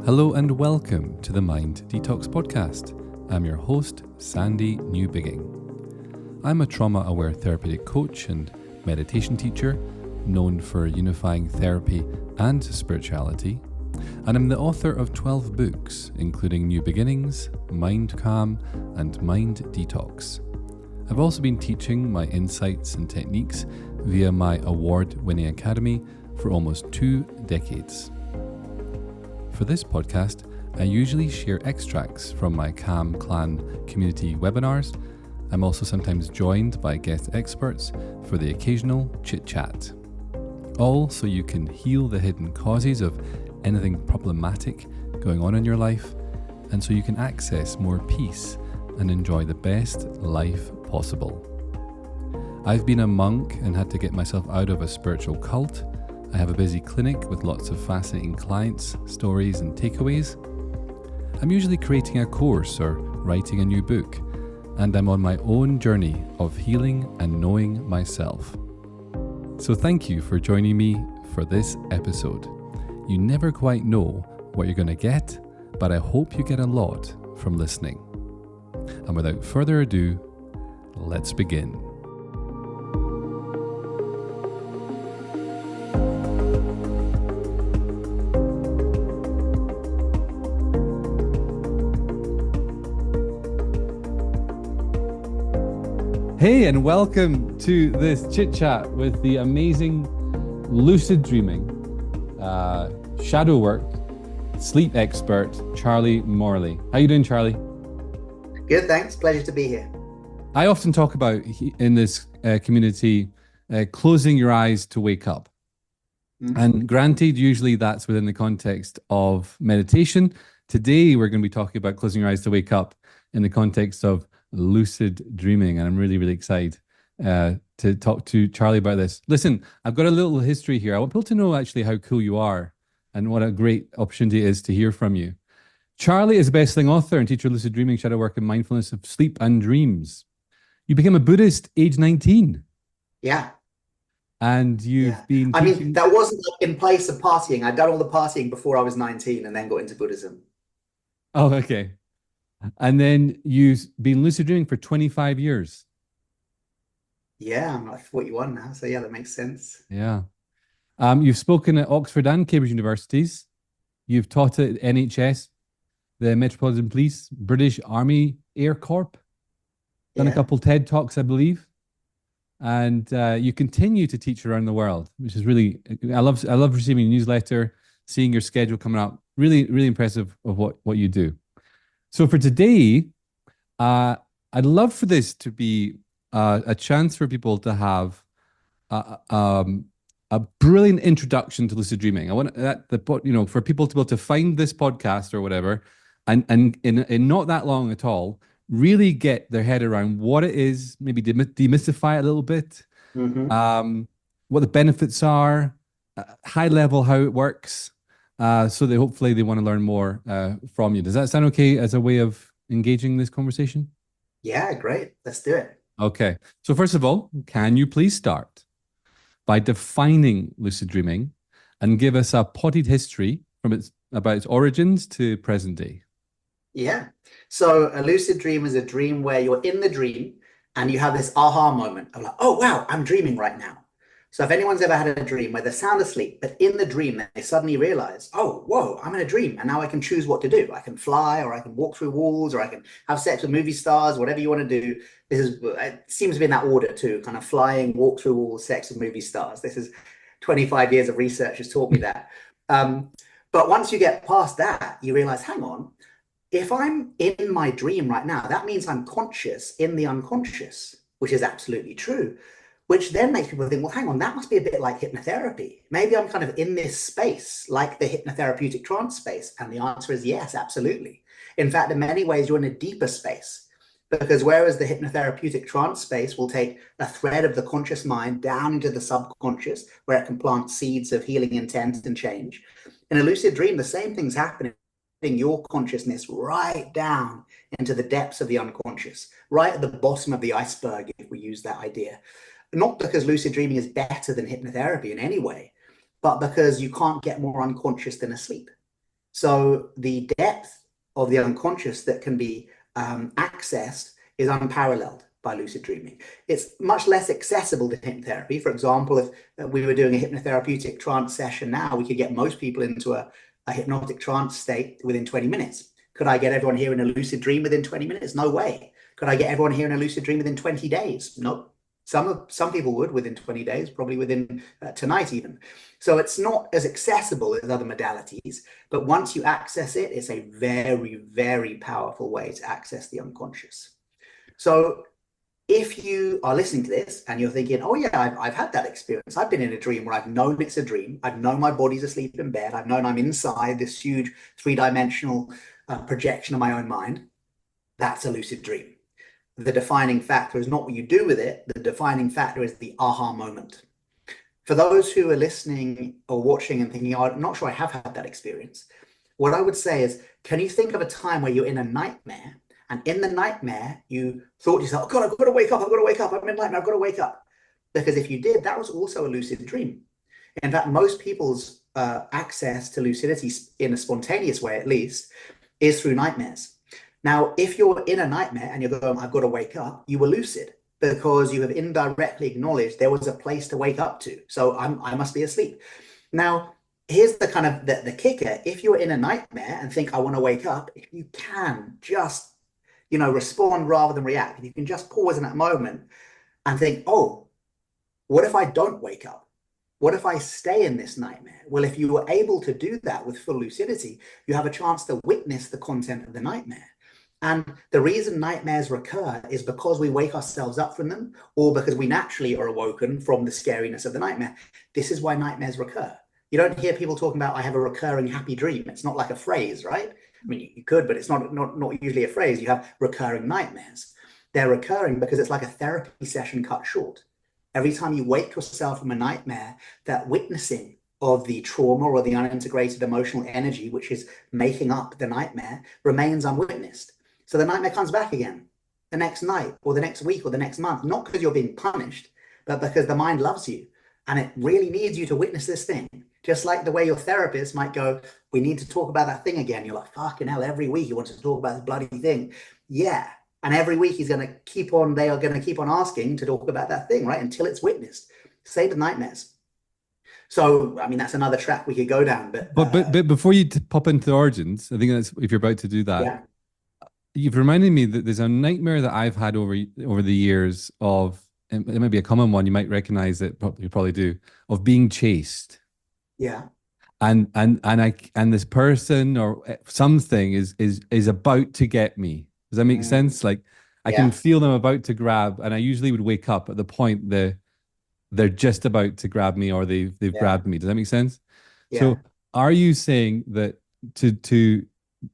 Hello and welcome to the Mind Detox podcast. I'm your host, Sandy Newbigging. I'm a trauma-aware therapeutic coach and meditation teacher known for unifying therapy and spirituality, and I'm the author of 12 books, including New Beginnings, Mind Calm, and Mind Detox. I've also been teaching my insights and techniques via my award-winning academy for almost 2 decades. For this podcast, I usually share extracts from my Calm Clan community webinars. I'm also sometimes joined by guest experts for the occasional chit-chat. All so you can heal the hidden causes of anything problematic going on in your life, and so you can access more peace and enjoy the best life possible. I've been a monk and had to get myself out of a spiritual cult. I have a busy clinic with lots of fascinating clients, stories and takeaways. I'm usually creating a course or writing a new book, and I'm on my own journey of healing and knowing myself. So thank you for joining me for this episode. You never quite know what you're going to get, but I hope you get a lot from listening. And without further ado, let's begin. Hey, and welcome to this chit chat with the amazing Lucid Dreaming, shadow work, sleep expert, Charlie Morley. How you doing, Charlie? Good, thanks. Pleasure to be here. I often talk about in this community, closing your eyes to wake up. Mm-hmm. And granted, usually that's within the context of meditation. Today, we're going to be talking about closing your eyes to wake up in the context of lucid dreaming, and I'm really, really excited to talk to Charlie about this. Listen, I've got a little history here. I want people to know actually how cool you are and what a great opportunity it is to hear from you. Charlie is a best-selling author and teacher of lucid dreaming, shadow work, and mindfulness of sleep and dreams. You became a Buddhist age 19. Yeah. And you've been teaching... I mean, that wasn't in place of partying. I'd done all the partying before I was 19 and then got into Buddhism. Oh, okay. And then you've been lucid dreaming for 25 years. Yeah, I'm like 41 now. So yeah, that makes sense. Yeah. You've spoken at Oxford and Cambridge universities. You've taught at NHS, the Metropolitan Police, British Army Air Corps. Done a couple TED Talks, I believe. And you continue to teach around the world, which is really, I love receiving your newsletter, seeing your schedule coming up. Really, really impressive of what you do. So for today, I'd love for this to be a chance for people to have a brilliant introduction to lucid dreaming. I want for people to be able to find this podcast or whatever, and in not that long at all, really get their head around what it is, maybe demystify it a little bit, what the benefits are, high level how it works. So that hopefully they want to learn more from you. Does that sound okay as a way of engaging this conversation? Yeah, great. Let's do it. Okay. So first of all, can you please start by defining lucid dreaming and give us a potted history from about its origins to present day? Yeah. So a lucid dream is a dream where you're in the dream and you have this aha moment of like, oh, wow, I'm dreaming right now. So if anyone's ever had a dream where they're sound asleep, but in the dream, they suddenly realize, oh, whoa, I'm in a dream. And now I can choose what to do. I can fly, or I can walk through walls, or I can have sex with movie stars, whatever you want to do. It seems to be in that order too, kind of flying, walk through walls, sex with movie stars. This is 25 years of research has taught me that. But once you get past that, you realize, hang on, if I'm in my dream right now, that means I'm conscious in the unconscious, which is absolutely true. Which then makes people think, well, hang on, that must be a bit like hypnotherapy. Maybe I'm kind of in this space, like the hypnotherapeutic trance space. And the answer is yes, absolutely. In fact, in many ways, you're in a deeper space. Because whereas the hypnotherapeutic trance space will take a thread of the conscious mind down into the subconscious, where it can plant seeds of healing intent and change. In a lucid dream, the same thing's happening. Your consciousness right down into the depths of the unconscious, right at the bottom of the iceberg, if we use that idea. Not because lucid dreaming is better than hypnotherapy in any way, but because you can't get more unconscious than asleep. So the depth of the unconscious that can be accessed is unparalleled by lucid dreaming. It's much less accessible to hypnotherapy. For example, if we were doing a hypnotherapeutic trance session now, we could get most people into a hypnotic trance state within 20 minutes. Could I get everyone here in a lucid dream within 20 minutes? No way. Could I get everyone here in a lucid dream within 20 days? No. Some people would within 20 days, probably within tonight even. So it's not as accessible as other modalities, but once you access it, it's a very, very powerful way to access the unconscious. So if you are listening to this and you're thinking, oh yeah, I've had that experience. I've been in a dream where I've known it's a dream. I've known my body's asleep in bed. I've known I'm inside this huge three-dimensional projection of my own mind. That's a lucid dream. The defining factor is not what you do with it. The defining factor is the aha moment. For those who are listening or watching and thinking, oh, I'm not sure I have had that experience, what I would say is, can you think of a time where you're in a nightmare, and in the nightmare, you thought to yourself, oh God, I've got to wake up, I'm in a nightmare, I've got to wake up. Because if you did, that was also a lucid dream. In fact, most people's access to lucidity, in a spontaneous way at least, is through nightmares. Now, if you're in a nightmare and you're going, I've got to wake up, you were lucid because you have indirectly acknowledged there was a place to wake up to. So I must be asleep. Now, here's the kind of the kicker. If you're in a nightmare and think, I want to wake up, if you can just, respond rather than react. If you can just pause in that moment and think, oh, what if I don't wake up? What if I stay in this nightmare? Well, if you were able to do that with full lucidity, you have a chance to witness the content of the nightmare. And the reason nightmares recur is because we wake ourselves up from them, or because we naturally are awoken from the scariness of the nightmare. This is why nightmares recur. You don't hear people talking about, I have a recurring happy dream. It's not like a phrase, right? I mean, you could, but it's not usually a phrase. You have recurring nightmares. They're recurring because it's like a therapy session cut short. Every time you wake yourself from a nightmare, that witnessing of the trauma or the unintegrated emotional energy, which is making up the nightmare, remains unwitnessed. So the nightmare comes back again the next night or the next week or the next month, not because you're being punished, but because the mind loves you and it really needs you to witness this thing. Just like the way your therapist might go, we need to talk about that thing again. You're like, fucking hell, every week you want to talk about this bloody thing. Yeah. And every week they are going to keep on asking to talk about that thing, right? Until it's witnessed. Same with nightmares. So, I mean, that's another track we could go down. But before you pop into the origins, I think that's, if you're about to do that, yeah. You've reminded me that there's a nightmare that I've had over the years of, it might be a common one, you might recognize it, you probably do, of being chased. Yeah. And this person or something is about to get me. Does that make sense? Like I can feel them about to grab, and I usually would wake up at the point they're just about to grab me, or they've grabbed me. Does that make sense? Yeah. So are you saying that to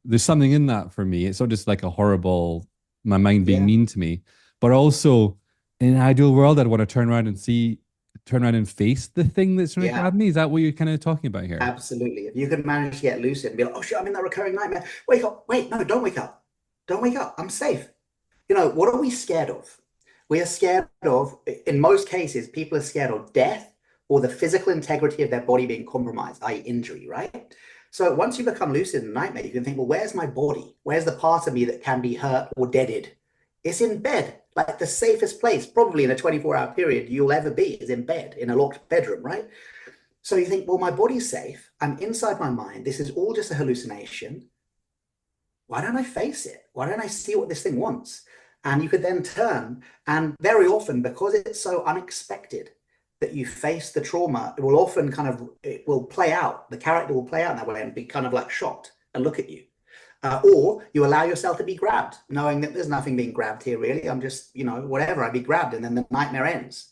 there's something in that for me? It's not just like a horrible, my mind being mean to me, but also in an ideal world, I'd want to turn around and face the thing that's trying to grab me. Is that what you're kind of talking about here? Absolutely. If you could manage to get lucid and be like, oh shit, I'm in that recurring nightmare. Wake up. Wait, no, don't wake up. Don't wake up. I'm safe. What are we scared of? We are scared of, in most cases, people are scared of death or the physical integrity of their body being compromised, i.e. injury, right? So once you become lucid in a nightmare, you can think, well, where's my body? Where's the part of me that can be hurt or deaded? It's in bed. Like the safest place, probably in a 24-hour period you'll ever be, is in bed, in a locked bedroom, right? So you think, well, my body's safe. I'm inside my mind. This is all just a hallucination. Why don't I face it? Why don't I see what this thing wants? And you could then turn, and very often, because it's so unexpected that you face the trauma, it will often it will play out. The character will play out in that way and be kind of like shocked and look at you. Or you allow yourself to be grabbed, knowing that there's nothing being grabbed here, really. I'm just, whatever, I'd be grabbed, and then the nightmare ends.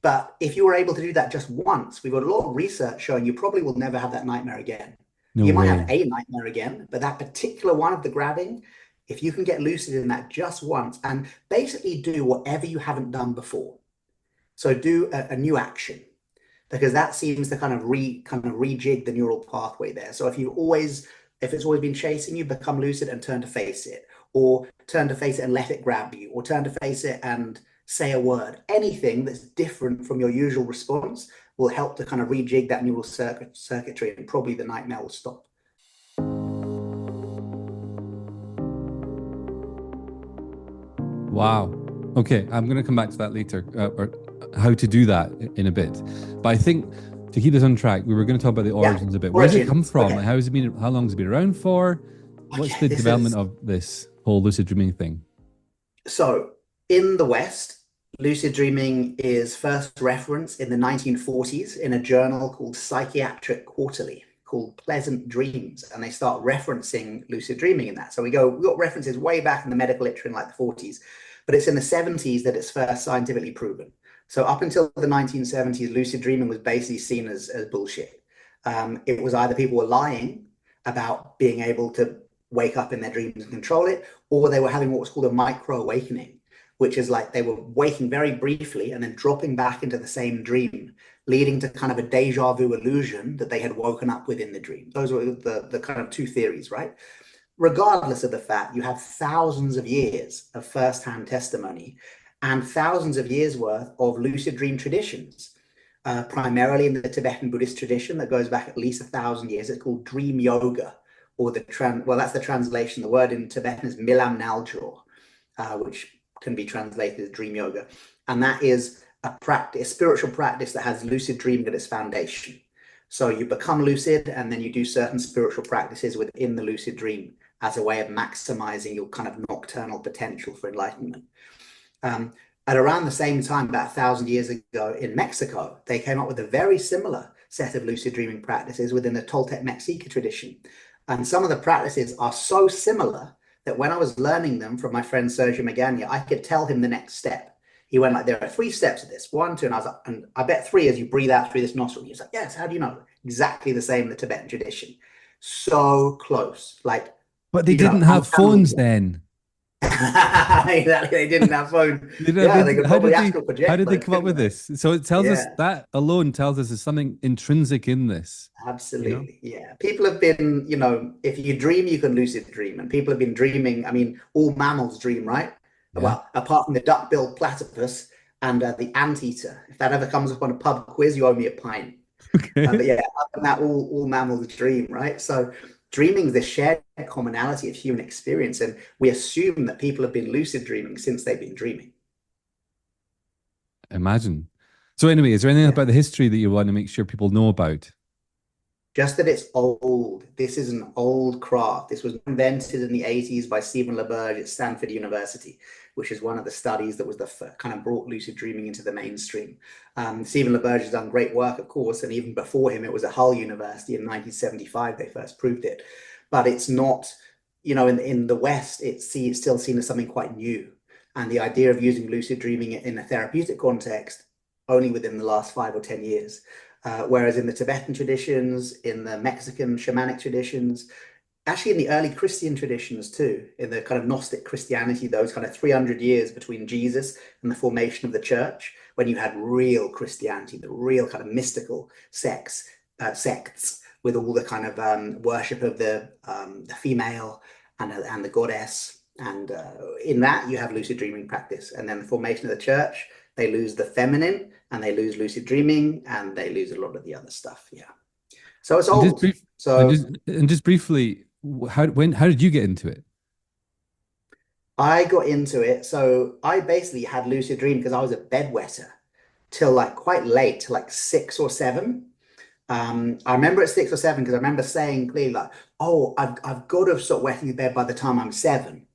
But if you were able to do that just once, we've got a lot of research showing you probably will never have that nightmare again. You might have a nightmare again, but that particular one of the grabbing, if you can get lucid in that just once and basically do whatever you haven't done before. So do a new action, because that seems to kind of rejig the neural pathway there. So if it's always been chasing you, become lucid and turn to face it, or turn to face it and let it grab you, or turn to face it and say a word. Anything that's different from your usual response will help to kind of rejig that neural circuitry, and probably the nightmare will stop. Wow. Okay, I'm going to come back to that later, or how to do that in a bit. But I think to keep this on track, we were going to talk about the origins a bit. Where does it come from? Okay. Like, how has it been? How long has it been around for? What's the development of this whole lucid dreaming thing? So in the West, lucid dreaming is first referenced in the 1940s in a journal called Psychiatric Quarterly called Pleasant Dreams, and they start referencing lucid dreaming in that. So we got references way back in the medical literature in like the 40s, but it's in the 70s that it's first scientifically proven. So up until the 1970s, lucid dreaming was basically seen as bullshit. It was either people were lying about being able to wake up in their dreams and control it, or they were having what was called a micro awakening, which is like they were waking very briefly and then dropping back into the same dream, leading to kind of a deja vu illusion that they had woken up within the dream. Those were the kind of two theories, right? Regardless of the fact, you have thousands of years of firsthand testimony and thousands of years worth of lucid dream traditions, primarily in the Tibetan Buddhist tradition that goes back at least 1,000 years. It's called dream yoga, or that's the translation. The word in Tibetan is milam naljor, which can be translated as dream yoga. And that is a spiritual practice that has lucid dreaming at its foundation. So you become lucid and then you do certain spiritual practices within the lucid dream as a way of maximizing your kind of nocturnal potential for enlightenment. At around the same time, about 1,000 years ago in Mexico, they came up with a very similar set of lucid dreaming practices within the Toltec Mexica tradition. And some of the practices are so similar that when I was learning them from my friend Sergio Magana, I could tell him the next step. He went like, there are 3 steps of this, 1, 2, and I was like, and I bet 3 as you breathe out through this nostril. He was like, yes, how do you know? Exactly the same in the Tibetan tradition. So close. Like, but they didn't have phones then. Exactly, they didn't have phones. Yeah, they could probably astral project. How did they come up with this? So it tells us, that alone tells us there's something intrinsic in this. Absolutely. Yeah. People have been, if you dream, you can lucid dream. And people have been dreaming. I mean, all mammals dream, right? Yeah. Well, apart from the duck-billed platypus and the anteater. If that ever comes up on a pub quiz, you owe me a pint. Okay. But yeah, other than that, all mammals dream, right? So dreaming is the shared commonality of human experience. And we assume that people have been lucid dreaming since they've been dreaming. Imagine. So anyway, is there anything about the history that you want to make sure people know about? Just that it's old. This is an old craft. This was invented in the 80s by Stephen LaBerge at Stanford University, which is one of the studies that was the kind of brought lucid dreaming into the mainstream. Stephen LaBerge has done great work, of course, and even before him, it was at Hull University in 1975 they first proved it. But it's not, in the West, it's still seen as something quite new. And the idea of using lucid dreaming in a therapeutic context only within the last 5 or 10 years. Whereas in the Tibetan traditions, in the Mexican shamanic traditions, actually in the early Christian traditions too, in the kind of Gnostic Christianity, those kind of 300 years between Jesus and the formation of the church, when you had real Christianity, the real kind of mystical sects with all the kind of worship of the female and the goddess. And in that, you have lucid dreaming practice. And then the formation of the church, they lose the feminine and they lose lucid dreaming and they lose a lot of the other stuff. Yeah. So it's old. Just briefly, how did you get into it? I got into it. So I basically had lucid dream because I was a bedwetter till like quite late, till like 6 or 7. I remember at 6 or 7 because I remember saying clearly like, oh, I've got to stop wetting the bed by the time I'm 7.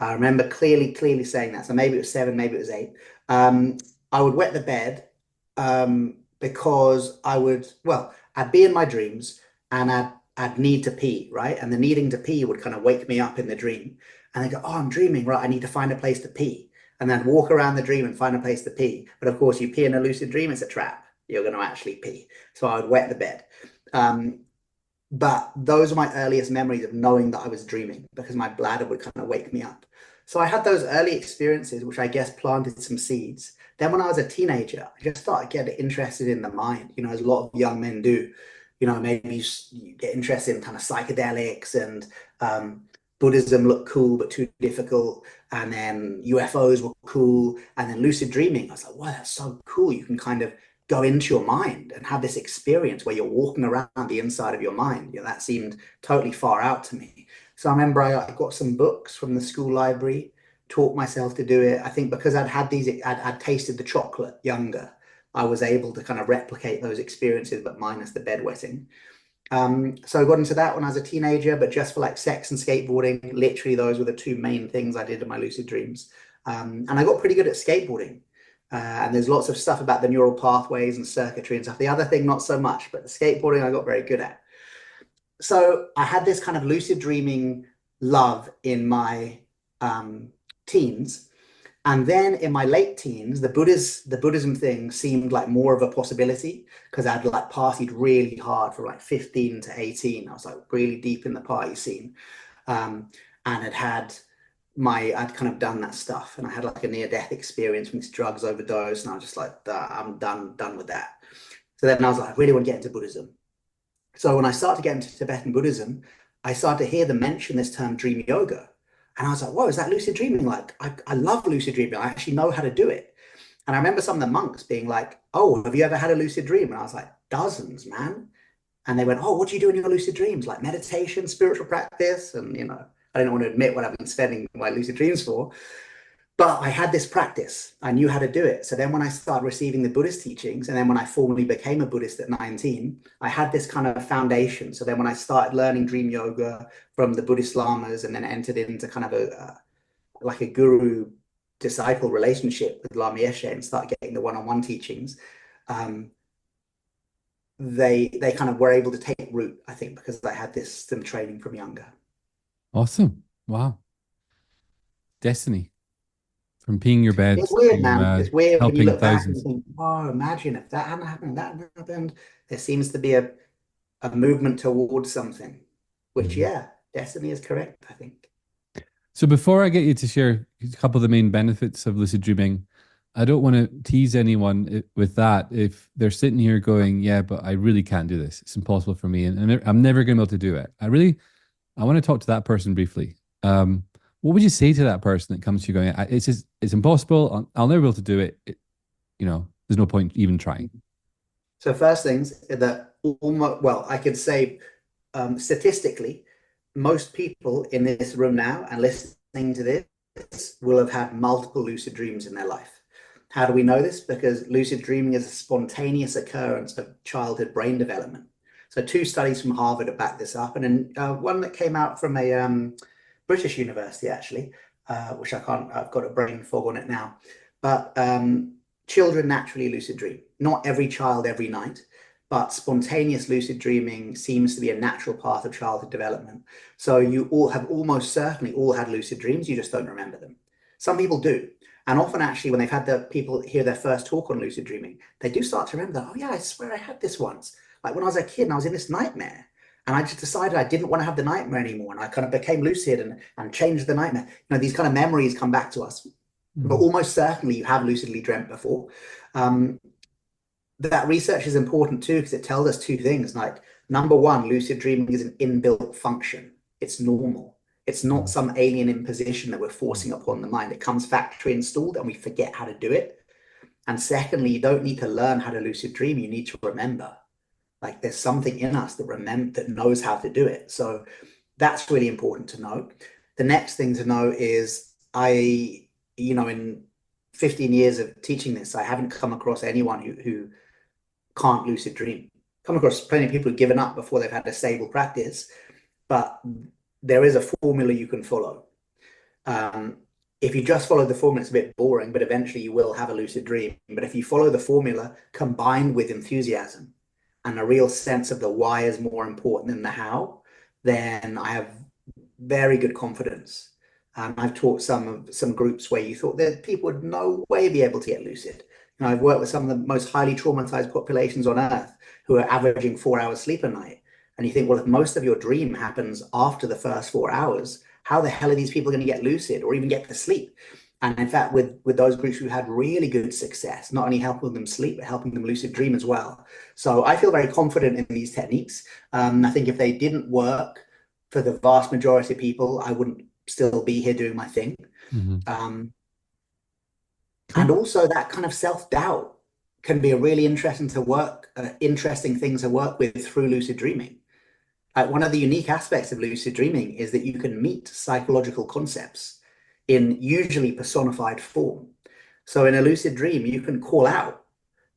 I remember clearly saying that. So maybe it was 7, maybe it was 8. I would wet the bed because I'd be in my dreams and I'd need to pee, right? And the needing to pee would kind of wake me up in the dream. And I go, oh, I'm dreaming, right? I need to find a place to pee. And then walk around the dream and find a place to pee. But of course, you pee in a lucid dream, it's a trap. You're going to actually pee. So I would wet the bed. But those are my earliest memories of knowing that I was dreaming because my bladder would kind of wake me up. So I had those early experiences, which I guess planted some seeds. Then when I was a teenager, I just started getting interested in the mind, as a lot of young men do. Maybe you get interested in kind of psychedelics and Buddhism looked cool, but too difficult. And then UFOs were cool. And then lucid dreaming, I was like, wow, that's so cool. You can kind of go into your mind and have this experience where you're walking around the inside of your mind. That seemed totally far out to me. So I remember I got some books from the school library. taught myself to do it. I think because I'd tasted the chocolate younger, I was able to kind of replicate those experiences, but minus the bedwetting. So I got into that when I was a teenager, but just for like sex and skateboarding, literally those were the two main things I did in my lucid dreams. And I got pretty good at skateboarding. And there's lots of stuff about the neural pathways and circuitry and stuff. The other thing, not so much, but the skateboarding I got very good at. So I had this kind of lucid dreaming love in my teens. And then in my late teens, the Buddhism thing seemed like more of a possibility because I'd like partied really hard from like 15 to 18. I was like really deep in the party scene. And I'd kind of done that stuff. And I had like a near-death experience from this drugs overdose. And I was just like, I'm done with that. So then I was like, I really want to get into Buddhism. So when I started to get into Tibetan Buddhism, I started to hear them mention this term dream yoga. And I was like, whoa, is that lucid dreaming? Like, I love lucid dreaming. I actually know how to do it. And I remember some of the monks being like, oh, have you ever had a lucid dream? And I was like, dozens, man. And they went, oh, what do you do in your lucid dreams? Like meditation, spiritual practice. And, I didn't want to admit what I've been spending my lucid dreams for. But I had this practice. I knew how to do it. So then when I started receiving the Buddhist teachings, and then when I formally became a Buddhist at 19, I had this kind of foundation. So then when I started learning dream yoga from the Buddhist lamas and then entered into kind of like a guru disciple relationship with Lama Yeshe and started getting the one-on-one teachings, they kind of were able to take root, I think, because I had some training from younger. Awesome. Wow. Destiny. From peeing your bed It's weird, to man. It's weird when you helping look back and thousands. think, oh, imagine if that hadn't happened, that hadn't happened. There seems to be a movement towards something, which, yeah, destiny is correct, I think. So before I get you to share a couple of the main benefits of lucid dreaming, I don't want to tease anyone with that if they're sitting here going, yeah, but I really can't do this. It's impossible for me. And I'm never going to be able to do it. I want to talk to that person briefly. What would you say to that person that comes to you going, it's impossible. I'll never be able to do it. There's no point even trying. So first things that I could say statistically, most people in this room now and listening to this will have had multiple lucid dreams in their life. How do we know this? Because lucid dreaming is a spontaneous occurrence of childhood brain development. So 2 studies from Harvard have backed this up, and then one that came out from a British university, actually, which I've got a brain fog on it now. But children naturally lucid dream. Not every child every night, but spontaneous lucid dreaming seems to be a natural part of childhood development. So you all have almost certainly all had lucid dreams, you just don't remember them. Some people do. And often actually when they've had the people hear their first talk on lucid dreaming, they do start to remember that, oh yeah, I swear I had this once. Like when I was a kid and I was in this nightmare and I just decided I didn't want to have the nightmare anymore. And I kind of became lucid and changed the nightmare. These kind of memories come back to us, but almost certainly you have lucidly dreamt before. That research is important too, because it tells us 2 things. Like, number 1, lucid dreaming is an inbuilt function. It's normal. It's not some alien imposition that we're forcing upon the mind. It comes factory installed and we forget how to do it. And secondly, you don't need to learn how to lucid dream. You need to remember. Like there's something in us that knows how to do it. So that's really important to know. The next thing to know is in 15 years of teaching this, I haven't come across anyone who can't lucid dream. Come across plenty of people who've given up before they've had a stable practice, but there is a formula you can follow. If you just follow the formula, it's a bit boring, but eventually you will have a lucid dream. But if you follow the formula combined with enthusiasm and a real sense of the why is more important than the how, then I have very good confidence. I've taught some groups where you thought that people would no way be able to get lucid. I've worked with some of the most highly traumatized populations on earth who are averaging 4 hours sleep a night. And you think, well, if most of your dream happens after the first 4 hours, how the hell are these people going to get lucid or even get to sleep? And in fact, with those groups, we've had really good success, not only helping them sleep, but helping them lucid dream as well. So I feel very confident in these techniques. I think if they didn't work for the vast majority of people, I wouldn't still be here doing my thing. And also that kind of self-doubt can be a really interesting thing to work with through lucid dreaming. One of the unique aspects of lucid dreaming is that you can meet psychological concepts. in usually personified form. So in a lucid dream, you can call out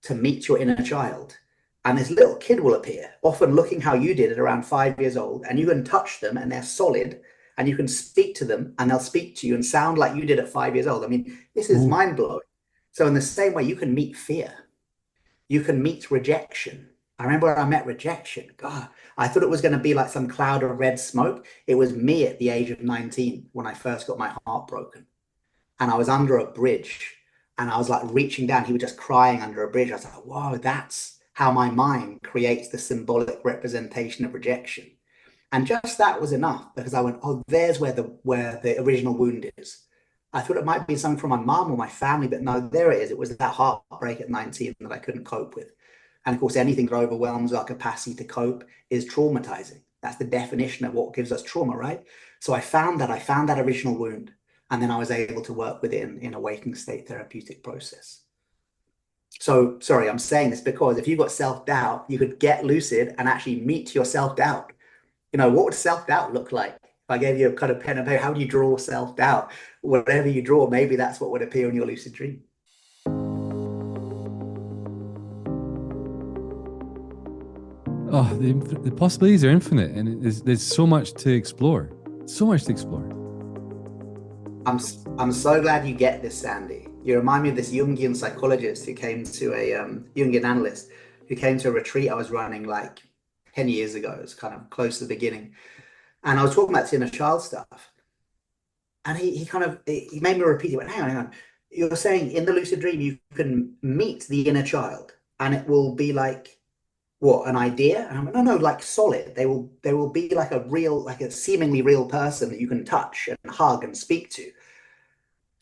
to meet your inner child. And this little kid will appear, often looking how you did at around 5 years old, and you can touch them and they're solid, and you can speak to them and they'll speak to you and sound like you did at 5 years old. I mean, this is Oh, mind blowing. So, in the same way, you can meet fear, you can meet rejection. I remember when I met rejection. God, I thought it was going to be like some cloud of red smoke. It was me at the age of 19 when I first got my heart broken. And I was under a bridge and I was like reaching down. He was just crying under a bridge. I was like, whoa, that's how my mind creates the symbolic representation of rejection. And just that was enough because I went, oh, there's where the original wound is. I thought it might be something from my mom or my family, but no, there it is. It was that heartbreak at 19 that I couldn't cope with. And of course, anything that overwhelms our capacity to cope is traumatizing. That's the definition of what gives us trauma, right? So I found that original wound, and then I was able to work with it in a waking state therapeutic process. So sorry, I'm saying this because if you've got self-doubt, you could get lucid and actually meet your self-doubt. What would self-doubt look like? If I gave you a kind of pen and paper, how do you draw self-doubt? Whatever you draw, maybe that's what would appear in your lucid dream. oh, the possibilities are infinite, and there's so much to explore. So much to explore. I'm so glad you get this, Sandy. You remind me of this Jungian psychologist who came to a Jungian analyst who came to a retreat I was running like 10 years ago. It was kind of close to the beginning. And I was talking about inner child stuff. And he made me repeat it. He went, hang on. You're saying in the lucid dream, you can meet the inner child and it will be like, what, an idea? And I went, no, like solid. They will be like like a seemingly real person that you can touch and hug and speak to.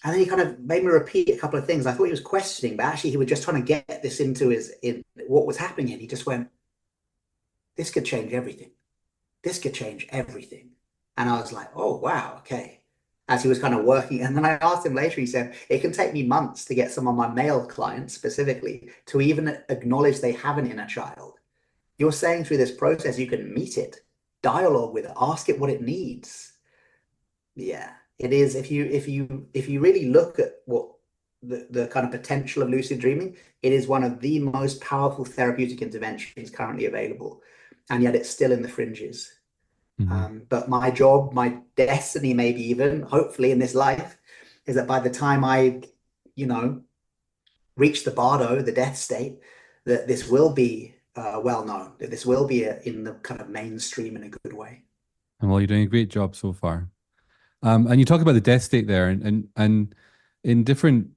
And then he kind of made me repeat a couple of things. I thought he was questioning, but actually he was just trying to get this into in what was happening. And he just went, this could change everything. This could change everything. And I was like, oh, wow, okay. As he was kind of working. And then I asked him later, he said, it can take me months to get some of my male clients specifically to even acknowledge they have an inner child. You're saying through this process, you can meet it, dialogue with it, ask it what it needs. Yeah, it is. If you really look at what the kind of potential of lucid dreaming, it is one of the most powerful therapeutic interventions currently available, and yet it's still in the fringes. Mm-hmm. But my job, my destiny, maybe even hopefully in this life, is that by the time I, you know, reach the bardo, the death state, that this will be well known, that this will be in the kind of mainstream in a good way. And well, you're doing a great job so far. And you talk about the death state there, and in different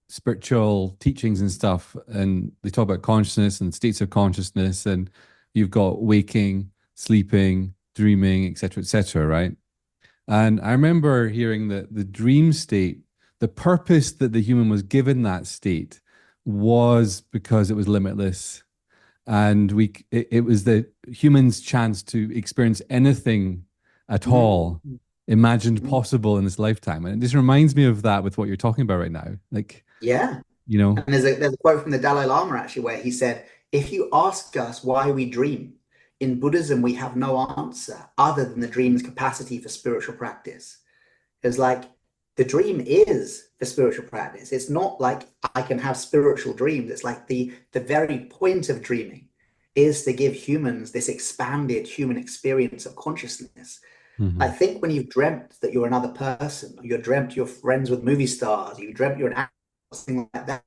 spiritual teachings and stuff, and they talk about consciousness and states of consciousness, and you've got waking, sleeping, dreaming, etc., right? And I remember hearing that the dream state, the purpose that the human was given that state was because it was limitless. And it was the human's chance to experience anything at all Mm. imagined Mm. possible in this lifetime. And it just reminds me of that with what you're talking about right now. Like, Yeah. you know, And there's a quote from the Dalai Lama actually where he said, if you ask us why we dream, in Buddhism we have no answer other than the dream's capacity for spiritual practice. It's like the dream is for spiritual practice. It's not like I can have spiritual dreams. It's like the very point of dreaming is to give humans this expanded human experience of consciousness. I mhm. think when you've dreamt that you're another person, or you've dreamt you're friends with movie stars, you dreamt you're an actor, something like that,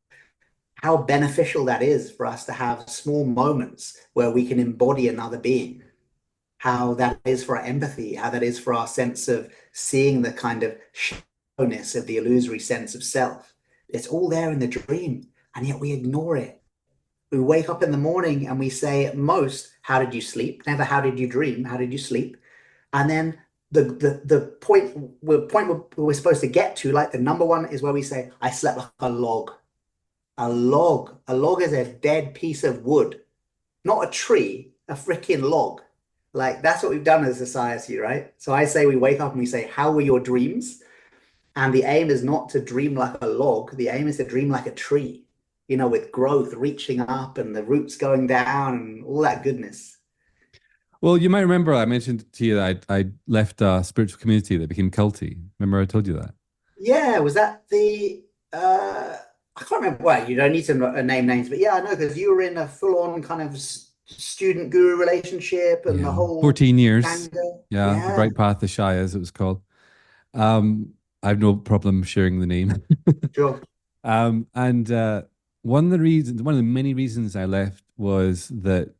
how beneficial that is for us to have small moments where we can embody another being, how that is for our empathy, how that is for our sense of seeing the kind of shallowness of the illusory sense of self. It's all there in the dream, and yet we ignore it. We wake up in the morning and we say at most, how did you sleep? Never how did you dream? How did you sleep? And then the point we're supposed to get to, like the number one, is where we say, I slept like a log. A log. A log is a dead piece of wood, not a tree, a freaking log. Like that's what we've done as a society, right? So I say we wake up and we say, how were your dreams? And the aim is not to dream like a log. The aim is to dream like a tree, with growth reaching up and the roots going down and all that goodness. Well, you might remember I mentioned to you that I left a spiritual community that became culty. Remember I told you that? Yeah, was that the I can't remember. Well, you don't need to name names, but yeah, I know because you were in a full-on kind of student guru relationship and the Yeah, whole 14 years. tango. Yeah, the Yeah, Bright Path to Shy, as it was called. I have no problem sharing the name. sure. And one of the reasons, one of the many reasons I left was that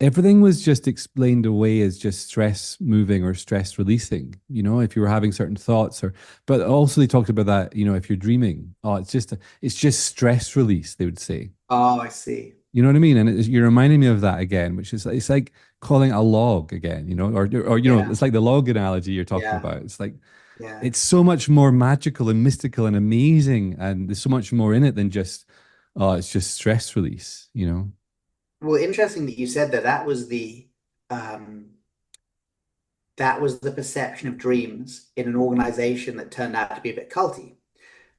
everything was just explained away as just stress moving or stress releasing, if you were having certain thoughts but also they talked about that, if you're dreaming, oh, it's just stress release, they would say. Oh, I see. You know what I mean? And you're reminding me of that again, which is it's like calling a log again, Yeah, it's like the log analogy you're talking yeah, about. It's like yeah. it's so much more magical and mystical and amazing, and there's so much more in it than just oh, it's just stress release. Well, interesting that you said that. Um that was the perception of dreams in an organization that turned out to be a bit culty.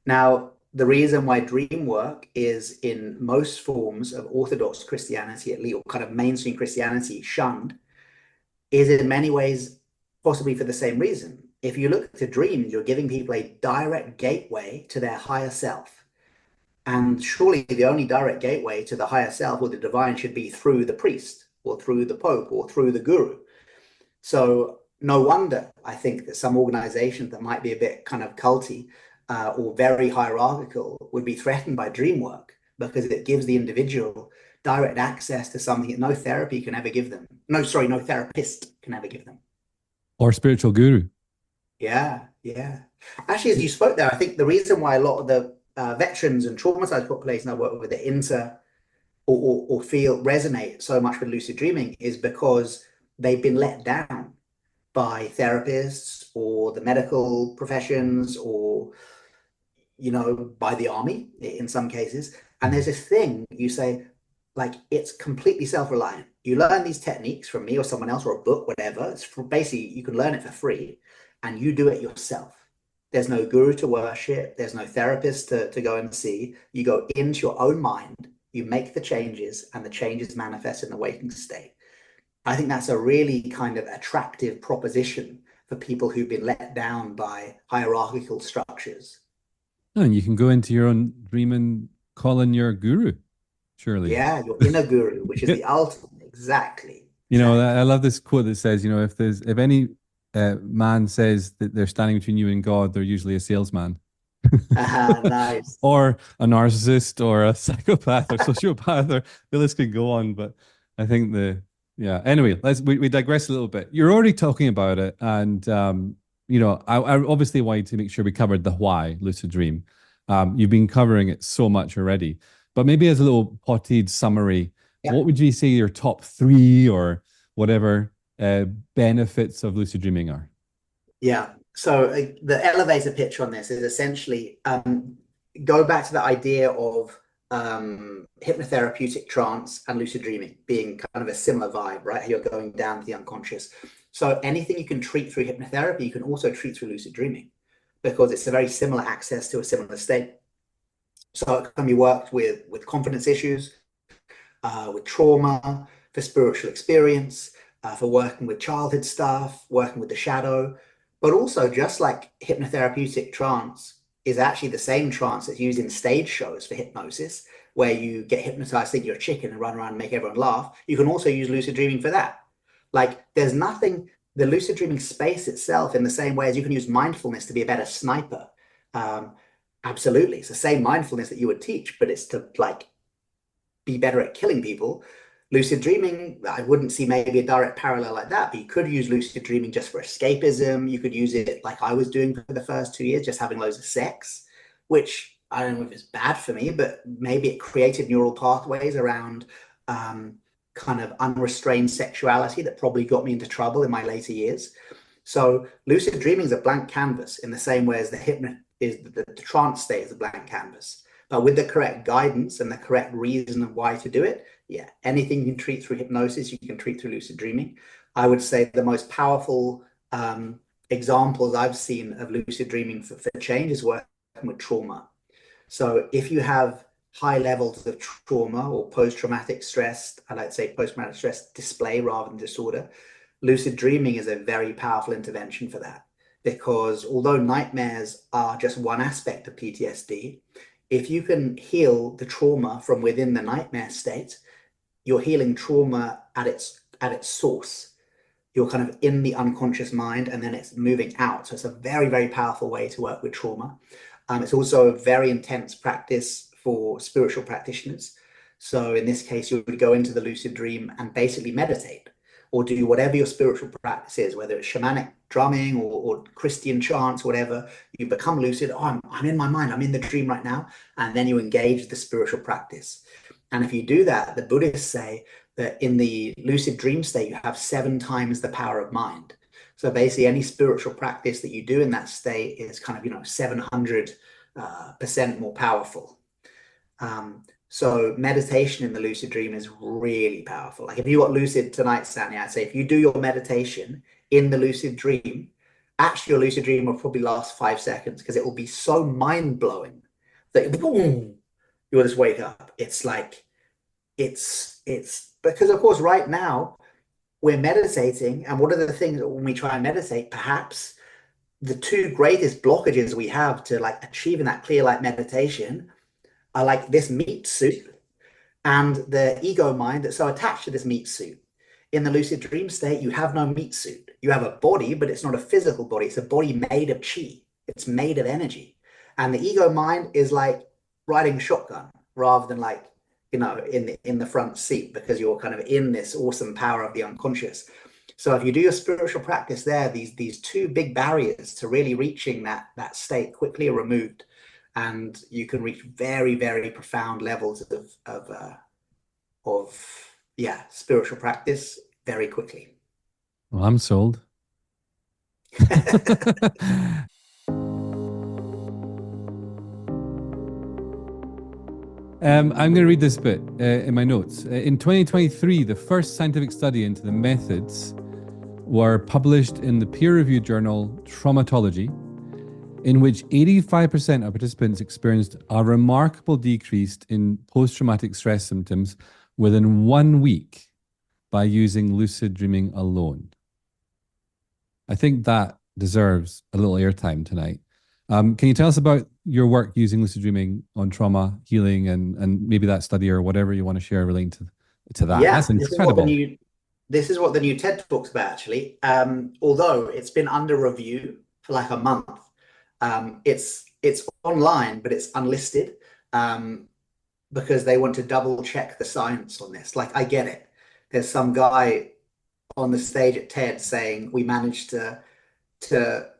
Now, the reason why dream work is in most forms of Orthodox Christianity, at least, or kind of mainstream Christianity, shunned, is in many ways possibly for the same reason. If you look to dreams, you're giving people a direct gateway to their higher self. And surely the only direct gateway to the higher self or the divine should be through the priest or through the pope or through the guru. So no wonder I think that some organizations that might be a bit kind of culty or very hierarchical would be threatened by dream work because it gives the individual direct access to something that no therapy can ever give them. No, sorry, no therapist can ever give them. Or spiritual guru. Yeah, yeah. Actually, as you spoke there, I think the reason why a lot of the veterans and traumatized population I work with, the inter or feel resonate so much with lucid dreaming is because they've been let down by therapists or the medical professions or by the army in some cases. And there's this thing you say, like, it's completely self-reliant. You learn these techniques from me or someone else or a book, whatever. It's for basically you can learn it for free and you do it yourself. There's no guru to worship, there's no therapist to go and see. You go into your own mind, you make the changes, and the changes manifest in the waking state. I think that's a really kind of attractive proposition for people who've been let down by hierarchical structures. And you can go into your own dream and call in your guru, surely. Yeah, your inner guru, which is the ultimate. Exactly. I Exactly. love this quote that says, if any man says that they're standing between you and God, they're usually a salesman. Nice. Or a narcissist or a psychopath or sociopath, or the list could go on. But I think yeah. Anyway, we digress a little bit. You're already talking about it, and I obviously wanted to make sure we covered the why lucid dream. You've been covering it so much already, but maybe as a little potted summary, Yeah. what would you say your top three or whatever benefits of lucid dreaming are? Yeah. So the elevator pitch on this is essentially go back to the idea of hypnotherapeutic trance and lucid dreaming being kind of a similar vibe, right? You're going down to the unconscious. So anything you can treat through hypnotherapy, you can also treat through lucid dreaming because it's a very similar access to a similar state. So it can be worked with confidence issues, with trauma, for spiritual experience, for working with childhood stuff, working with the shadow, but also just like hypnotherapeutic trance is actually the same trance that's used in stage shows for hypnosis, where you get hypnotized, think you're a chicken and run around and make everyone laugh. You can also use lucid dreaming for that. Like there's nothing, the lucid dreaming space itself, in the same way as you can use mindfulness to be a better sniper. Um, Absolutely. It's the same mindfulness that you would teach, but it's to like be better at killing people. Lucid dreaming, I wouldn't see maybe a direct parallel like that, but you could use lucid dreaming just for escapism. You could use it like I was doing for the first 2 years, just having loads of sex, which I don't know if it's bad for me, but maybe it created neural pathways around kind of unrestrained sexuality that probably got me into trouble in my later years. So lucid dreaming is a blank canvas in the same way as the hypno is the trance state is a blank canvas. But with the correct guidance and the correct reason of why to do it, yeah, anything you can treat through hypnosis, you can treat through lucid dreaming. I would say the most powerful examples I've seen of lucid dreaming for change is working with trauma. So if you have high levels of trauma or post-traumatic stress, I like to say post-traumatic stress display rather than disorder, lucid dreaming is a very powerful intervention for that. because although nightmares are just one aspect of PTSD, if you can heal the trauma from within the nightmare state, you're healing trauma at its source. You're kind of in the unconscious mind and then it's moving out. So it's a very, very powerful way to work with trauma. It's also a very intense practice for spiritual practitioners. So in this case, you would go into the lucid dream and basically meditate or do whatever your spiritual practice is, whether it's shamanic drumming or Christian chants, whatever. You become lucid. Oh, I'm in my mind. I'm in the dream right now. And then you engage the spiritual practice. And if you do that, the Buddhists say that in the lucid dream state, you have 7 times the power of mind. So basically, any spiritual practice that you do in that state is kind of, 700% more powerful. So meditation in the lucid dream is really powerful. Like if you got lucid tonight, Sandy, I'd say if you do your meditation in the lucid dream, actually your lucid dream will probably last 5 seconds because it will be so mind-blowing that boom, you'll just wake up. It's like, it's because of course right now we're meditating, and one of the things that when we try and meditate, perhaps the 2 greatest blockages we have to like achieving that clear light meditation are like this meat suit and the ego mind that's so attached to this meat suit. In the lucid dream state, you have no meat suit. You have a body, but it's not a physical body. It's a body made of chi. It's made of energy. And the ego mind is like riding shotgun rather than like, in the front seat, because you're kind of in this awesome power of the unconscious. So if you do your spiritual practice there, these 2 big barriers to really reaching that state quickly are removed, and you can reach very, very profound levels of spiritual practice very quickly. Well, I'm sold. I'm going to read this bit in my notes. In 2023, the first scientific study into the methods were published in the peer-reviewed journal Traumatology, in which 85% of participants experienced a remarkable decrease in post-traumatic stress symptoms within 1 week by using lucid dreaming alone. I think that deserves a little airtime tonight. Can you tell us about your work using lucid dreaming on trauma healing and maybe that study or whatever you want to share relating to that? Yeah, That's incredible. this is what the new TED talks about, actually. Although it's been under review for like a month. It's online, but it's unlisted because they want to double check the science on this. Like, I get it. There's some guy on the stage at TED saying we managed to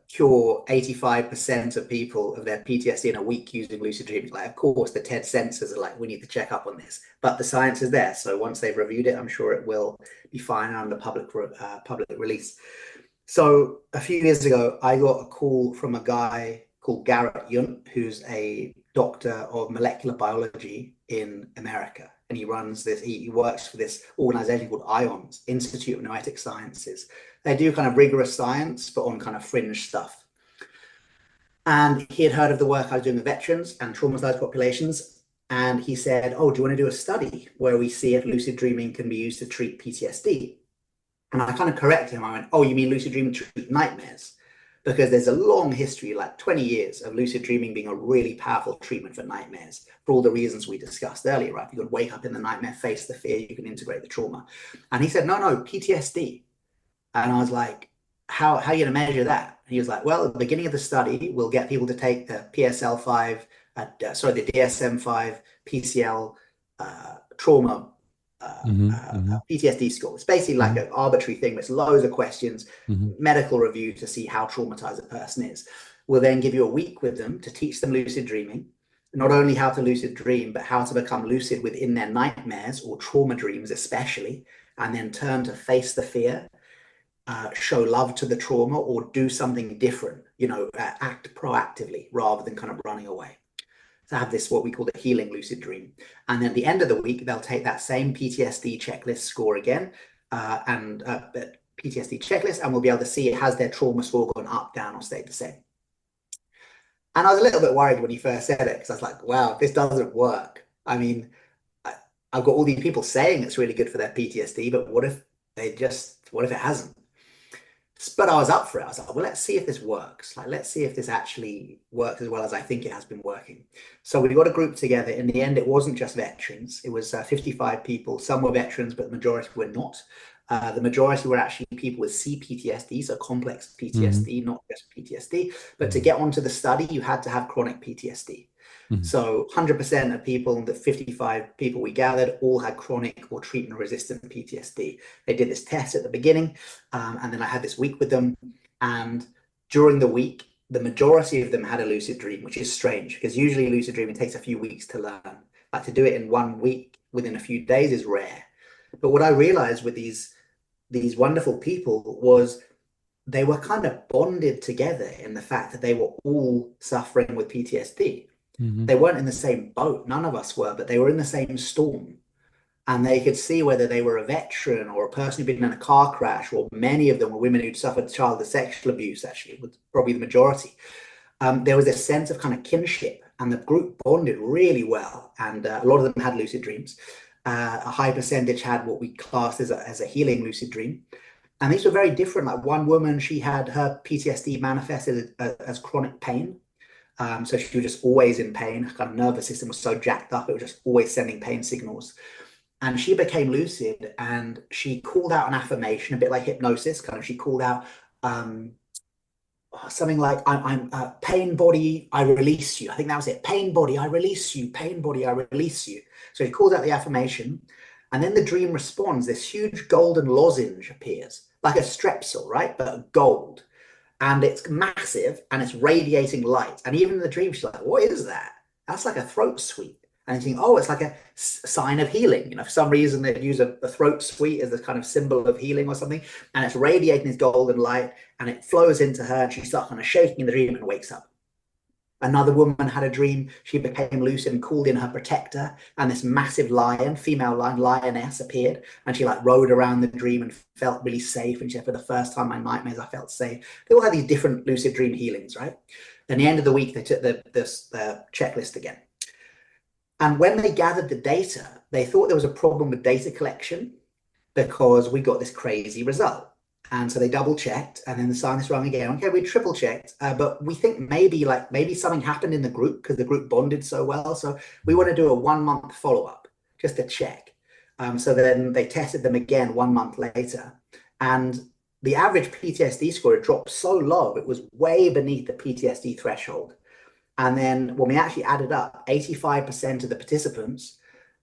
cure 85% of people of their PTSD in a week using lucid dreaming. Like, of course, the TED censors are like, we need to check up on this, but the science is there. So once they've reviewed it, I'm sure it will be fine under public release. So a few years ago, I got a call from a guy called Garrett Yunt, who's a doctor of molecular biology in America. And he runs this, he works for this organization called IONS, Institute of Noetic Sciences. They do kind of rigorous science, but on kind of fringe stuff. And he had heard of the work I was doing with veterans and traumatized populations. And he said, oh, do you want to do a study where we see if lucid dreaming can be used to treat PTSD? And I kind of corrected him. I went, oh, you mean lucid dreaming to treat nightmares? Because there's a long history, like 20 years of lucid dreaming being a really powerful treatment for nightmares for all the reasons we discussed earlier, right? You can wake up in the nightmare, face the fear, you can integrate the trauma. And he said, no, PTSD. And I was like, how are you going to measure that? And he was like, well, at the beginning of the study, we'll get people to take the PSL-5, the DSM-5 PCL trauma PTSD score. It's basically like an arbitrary thing. There's loads of questions, medical review to see how traumatized a person is. We'll then give you a week with them to teach them lucid dreaming, not only how to lucid dream, but how to become lucid within their nightmares or trauma dreams especially, and then turn to face the fear, show love to the trauma, or do something different, act proactively rather than kind of running away. To have this, what we call the healing lucid dream. And then at the end of the week, they'll take that same PTSD checklist score again, PTSD checklist, and we'll be able to see, has their trauma score gone up, down, or stayed the same. And I was a little bit worried when he first said it, because I was like, wow, this doesn't work. I mean, I've got all these people saying it's really good for their PTSD, but what if it hasn't? But I was up for it. I was like, well, let's see if this works. Like, let's see if this actually works as well as I think it has been working. So we got a group together. In the end, it wasn't just veterans. It was 55 people. Some were veterans, but the majority were not. The majority were actually people with CPTSD, so complex PTSD, not just PTSD. But to get onto the study, you had to have chronic PTSD. So 100% of people, the 55 people we gathered, all had chronic or treatment-resistant PTSD. They did this test at the beginning, and then I had this week with them. And during the week, the majority of them had a lucid dream, which is strange because usually lucid dreaming takes a few weeks to learn. Like to do it in 1 week within a few days is rare. But what I realized with these wonderful people was they were kind of bonded together in the fact that they were all suffering with PTSD. They weren't in the same boat. None of us were, but they were in the same storm. And they could see whether they were a veteran or a person who'd been in a car crash, or many of them were women who'd suffered childhood sexual abuse, actually, was probably the majority. There was this sense of kind of kinship, and the group bonded really well. And a lot of them had lucid dreams. A high percentage had what we classed as a healing lucid dream. And these were very different. Like one woman, she had her PTSD manifested as chronic pain. So she was just always in pain. Her kind of nervous system was so jacked up, it was just always sending pain signals. And she became lucid and she called out an affirmation, a bit like hypnosis, kind of. She called out something like, I'm pain body, I release you. I think that was it. Pain body, I release you. Pain body, I release you. So he calls out the affirmation, and then the dream responds. This huge golden lozenge appears, like a strepsil, right? But gold. And it's massive and it's radiating light. And even in the dream, she's like, what is that? That's like a throat sweet. And you think, oh, it's like a sign of healing. You know, for some reason they use a throat sweet as a kind of symbol of healing or something. And it's radiating this golden light and it flows into her and she starts kind of shaking in the dream and wakes up. Another woman had a dream. She became lucid and called in her protector, and this massive lion, female lion, lioness, appeared, and she like rode around the dream and felt really safe. And she said, for the first time in my nightmares, I felt safe. They all had these different lucid dream healings, right? At the end of the week, they took the checklist again. And when they gathered the data, they thought there was a problem with data collection because we got this crazy result. And so they double checked, and then the scientists rang again. Okay, we triple checked, but we think maybe something happened in the group because the group bonded so well. So we want to do a 1 month follow up just to check. So then they tested them again 1 month later, and the average PTSD score had dropped so low, it was way beneath the PTSD threshold. And then when we actually added up, 85% of the participants,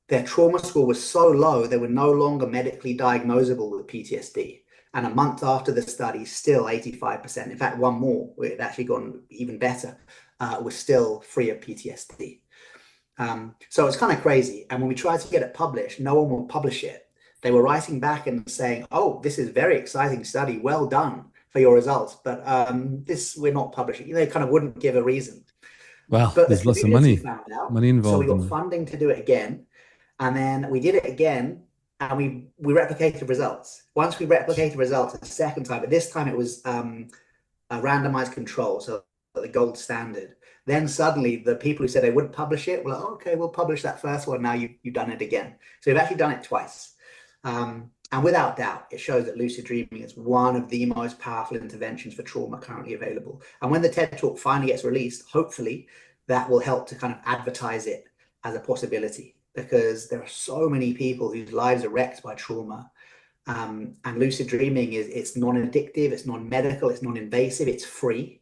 their trauma score was so low, they were no longer medically diagnosable with PTSD. And a month after the study, still 85%. In fact, one more, where it actually gone even better, was still free of PTSD. So it's kind of crazy. And when we tried to get it published, no one would publish it. They were writing back and saying, oh, this is a very exciting study. Well done for your results. But this, we're not publishing. They kind of wouldn't give a reason. Well, but there's the lots of money So involved. we got funding to do it again. And then we did it again. And we replicated results. Once we replicated results a second time, but this time it was a randomized control, so the gold standard. Then suddenly the people who said they wouldn't publish it were like, okay, we'll publish that first one. Now you've done it again. So we've actually done it twice. And without doubt, it shows that lucid dreaming is one of the most powerful interventions for trauma currently available. And when the TED Talk finally gets released, hopefully that will help to kind of advertise it as a possibility, because there are so many people whose lives are wrecked by trauma. And lucid dreaming it's non-addictive, it's non-medical, it's non-invasive, it's free.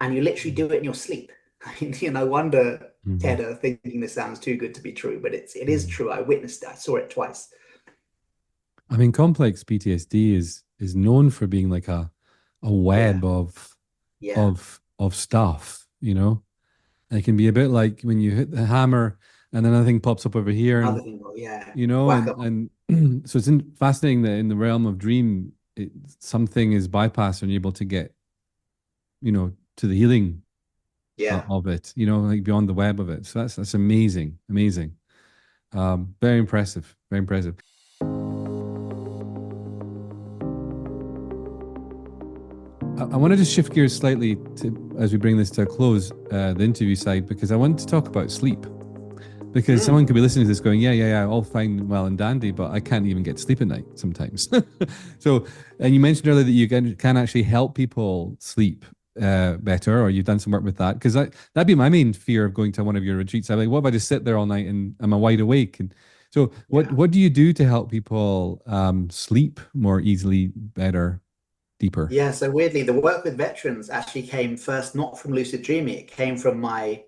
And you literally do it in your sleep. I mean, no wonder TED are thinking this sounds too good to be true, but it is true. I witnessed it. I saw it twice. I mean, complex PTSD is known for being like a web of stuff, And it can be a bit like when you hit the hammer and then another thing pops up over here, and so it's fascinating that in the realm of dream, something is bypassed and you're able to get, to the healing of it, like beyond the web of it. So that's amazing. Very impressive. I wanted to shift gears slightly as we bring this to a close, the interview side, because I want to talk about sleep. Because someone could be listening to this going, yeah, all fine, well and dandy, but I can't even get to sleep at night sometimes. So, and you mentioned earlier that you can actually help people sleep better, or you've done some work with that. Because that'd be my main fear of going to one of your retreats. I'm like, what if I just sit there all night and I'm wide awake? And so what do you do to help people sleep more easily, better, deeper? Yeah, so weirdly, the work with veterans actually came first, not from lucid dreaming. It came from my